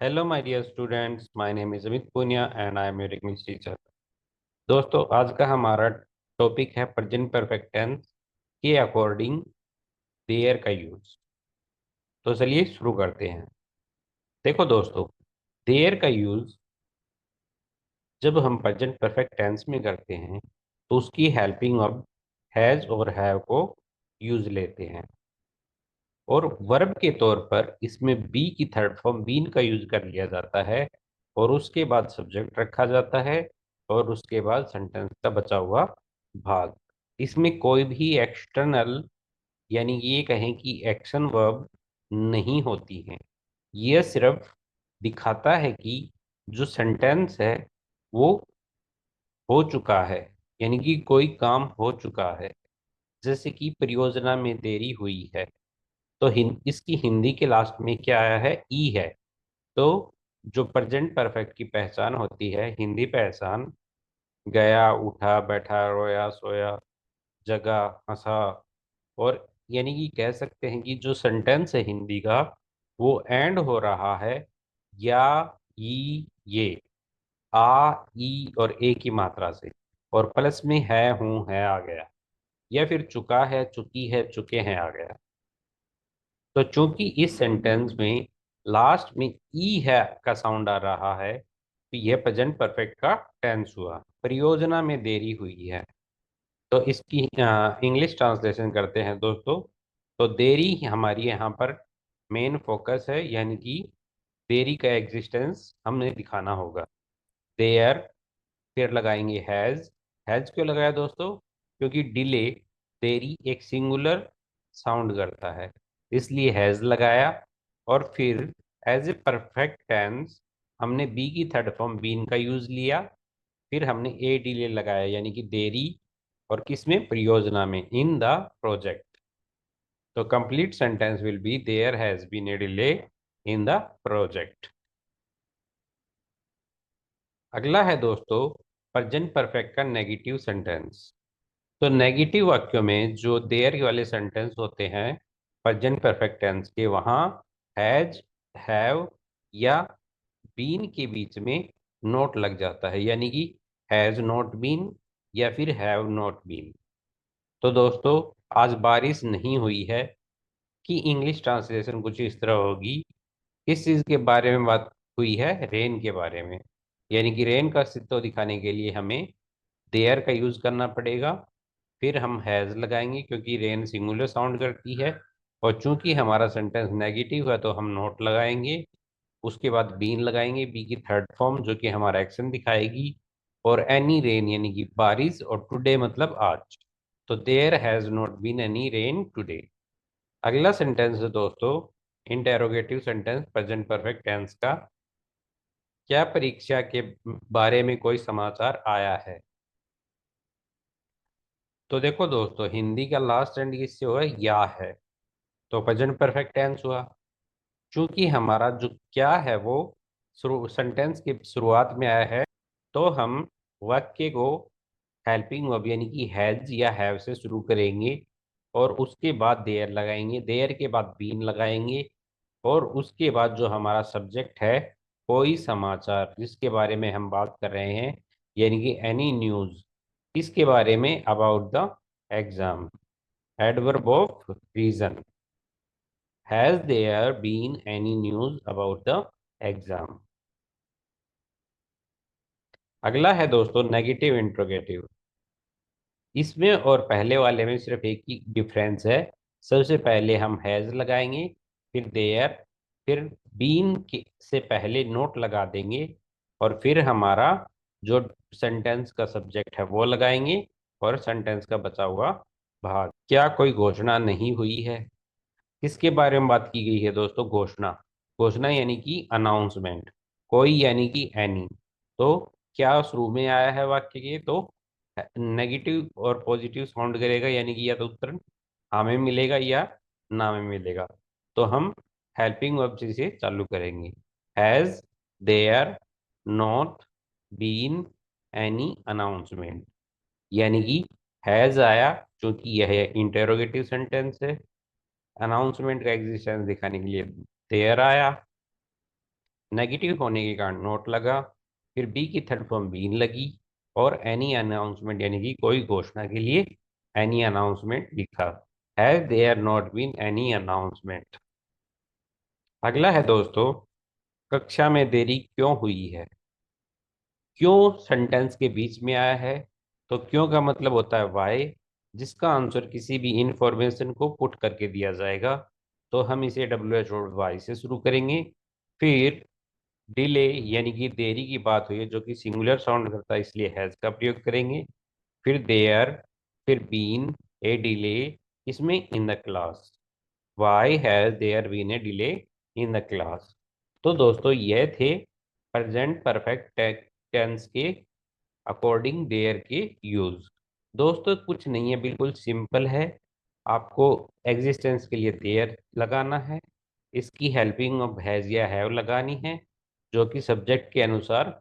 Hello my dear students, my name is Amit Punia and I am your English teacher. दोस्तों, आज का हमारा topic है प्रेजेंट परफेक्ट टेंस के अकॉर्डिंग देयर का यूज। तो चलिए शुरू करते हैं। देखो दोस्तों, देयर का यूज जब हम प्रेजेंट परफेक्ट टेंस में करते हैं तो उसकी हेल्पिंग ऑफ हैज और हैव को यूज लेते हैं, और वर्ब के तौर पर इसमें बी की थर्ड फॉर्म बीन का यूज कर लिया जाता है, और उसके बाद सब्जेक्ट रखा जाता है, और उसके बाद सेंटेंस का बचा हुआ भाग। इसमें कोई भी एक्सटर्नल यानी ये कहें कि एक्शन वर्ब नहीं होती है। यह सिर्फ दिखाता है कि जो सेंटेंस है वो हो चुका है, यानी कि कोई काम हो चुका है। जैसे कि परियोजना में देरी हुई है, तो इसकी हिंदी के लास्ट में क्या आया है? ई है। तो जो प्रेजेंट परफेक्ट की पहचान होती है, हिंदी पहचान, गया, उठा, बैठा, रोया, सोया, जगा, हंसा, और यानी कि कह सकते हैं कि जो सेंटेंस है हिंदी का, वो एंड हो रहा है या, ई, ये, आ, ई और ए की मात्रा से, और प्लस में है, हूं, है आ गया, या फिर चुका है, चुकी है, चुके हैं आ गया। तो चूंकि इस सेंटेंस में लास्ट में ई है का साउंड आ रहा है, तो यह प्रेजेंट परफेक्ट का टेंस हुआ। परियोजना में देरी हुई है, तो इसकी इंग्लिश ट्रांसलेशन करते हैं दोस्तों। तो देरी हमारी यहाँ पर मेन फोकस है, यानी कि देरी का एग्जिस्टेंस हमने दिखाना होगा। देयर, फिर लगाएंगे हैज। हैज क्यों लगाया दोस्तों? क्योंकि डिले, देरी एक सिंगुलर साउंड करता है, इसलिए हैज लगाया। और फिर एज ए परफेक्ट टेंस हमने बी की थर्ड फॉर्म बीन का यूज लिया। फिर हमने ए डिले लगाया, यानी कि देरी, और किसमें? परियोजना में, इन द प्रोजेक्ट। तो complete sentence will be there has been a delay in the project. अगला है दोस्तों प्रेजेंट परफेक्ट का नेगेटिव सेंटेंस। तो नेगेटिव वाक्यों में जो देयर वाले सेंटेंस होते हैं प्रेजेंट परफेक्ट टेंस के, वहाँ हैज, हैव या बीन के बीच में नोट लग जाता है, यानी कि हैज नॉट बीन या फिर हैव नॉट बीन। तो दोस्तों, आज बारिश नहीं हुई है कि इंग्लिश ट्रांसलेशन कुछ इस तरह होगी। किस चीज़ के बारे में बात हुई है? रेन के बारे में। यानी कि रेन का अस्तित्व दिखाने के लिए हमें देयर का यूज करना पड़ेगा। फिर हम हैज लगाएंगे क्योंकि रेन सिंगुलर साउंड करती है, और चूंकि हमारा सेंटेंस नेगेटिव है तो हम नोट लगाएंगे। उसके बाद बीन लगाएंगे, बी की थर्ड फॉर्म जो कि हमारा एक्शन दिखाएगी, और एनी रेन यानी कि बारिश, और टुडे मतलब आज। तो there has not been any rain today. अगला सेंटेंस है दोस्तों interrogative sentence present perfect tense का। क्या परीक्षा के बारे में कोई समाचार आया है? तो देखो दोस्तों, हिंदी का लास्ट एंड किससे हुआ? या है, तो प्रेजेंट परफेक्ट टेंस हुआ। चूंकि हमारा जो क्या है वो शुरू सेंटेंस की शुरुआत में आया है, तो हम वाक्य को हेल्पिंग वर्ब यानी कि हैज या हैव से शुरू करेंगे, और उसके बाद देयर लगाएंगे, देयर के बाद बीन लगाएंगे, और उसके बाद जो हमारा सब्जेक्ट है कोई समाचार जिसके बारे में हम बात कर रहे हैं, यानी कि एनी न्यूज, इसके बारे में, about the exam. Adverb of reason, has there been any news about the exam. अगला है दोस्तों नेगेटिव इंट्रोगेटिव। इसमें और पहले वाले में सिर्फ एक ही डिफरेंस है। सबसे पहले हम हैज लगाएंगे, फिर देयर, फिर बीन के से पहले नोट लगा देंगे, और फिर हमारा जो सेंटेंस का सब्जेक्ट है वो लगाएंगे, और सेंटेंस का बचा हुआ भाग। क्या कोई घोषणा नहीं हुई है? किसके बारे में बात की गई है दोस्तों? घोषणा। घोषणा यानी कि अनाउंसमेंट। कोई यानी कि एनी। तो क्या शुरू में आया है वाक्य के? तो नेगेटिव और पॉजिटिव साउंड करेगा, यानी कि या तो उत्तर हाँ में मिलेगा या ना में मिलेगा। तो हम हेल्पिंग वर्ब से चालू करेंगे। Has there not been any announcement, यानी कि हैज आया क्योंकि यह इंटेरोगेटिव सेंटेंस है। अनाउंसमेंट का एग्जिस्टेंस दिखाने के लिए देयर आया। नेगेटिव होने के कारण नोट लगा, फिर बी की थर्ड फॉर्म बीन लगी, और एनी अनाउंसमेंट यानी कि कोई घोषणा के लिए एनी अनाउंसमेंट लिखा। Has there not been any announcement. अगला है दोस्तों, कक्षा में देरी क्यों हुई है। क्यों सेंटेंस के बीच में आया है, तो क्यों का मतलब होता है वाई, जिसका आंसर किसी भी इंफॉर्मेशन को पुट करके दिया जाएगा, तो हम इसे डब्ल्यू एच और वाई से शुरू करेंगे। फिर डिले यानी कि देरी की बात हुई है जो कि सिंगुलर साउंड करता है, इसलिए हैज का प्रयोग करेंगे। फिर देयर, फिर बीन ए डिले, इसमें in the class, why has there been a delay in the class. तो दोस्तों ये थे प्रेजेंट परफेक्ट टेंस के अकॉर्डिंग देयर के यूज। दोस्तों कुछ नहीं है, बिल्कुल सिंपल है। आपको एग्जिस्टेंस के लिए देयर लगाना है, इसकी हेल्पिंग ऑफ हैज या हैव लगानी है, जो कि सब्जेक्ट के अनुसार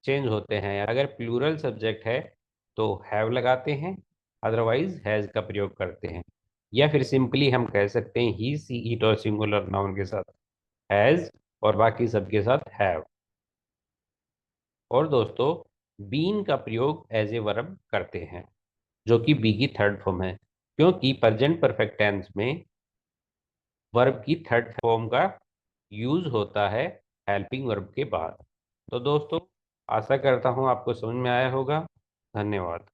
चेंज होते हैं। अगर प्लूरल सब्जेक्ट है तो हैव लगाते हैं, अदरवाइज हैज का प्रयोग करते हैं। या फिर सिंपली हम कह सकते हैं ही सी इट और सिंगुलर नाउन के साथ हैज और बाकी सबके साथ हैव। और दोस्तों बीन का प्रयोग एज ए वर्ब करते हैं, जो कि बी की थर्ड फॉर्म है, क्योंकि प्रेजेंट परफेक्ट टेंस में वर्ब की थर्ड फॉर्म का यूज होता है हेल्पिंग वर्ब के बाद। तो दोस्तों आशा करता हूँ आपको समझ में आया होगा। धन्यवाद।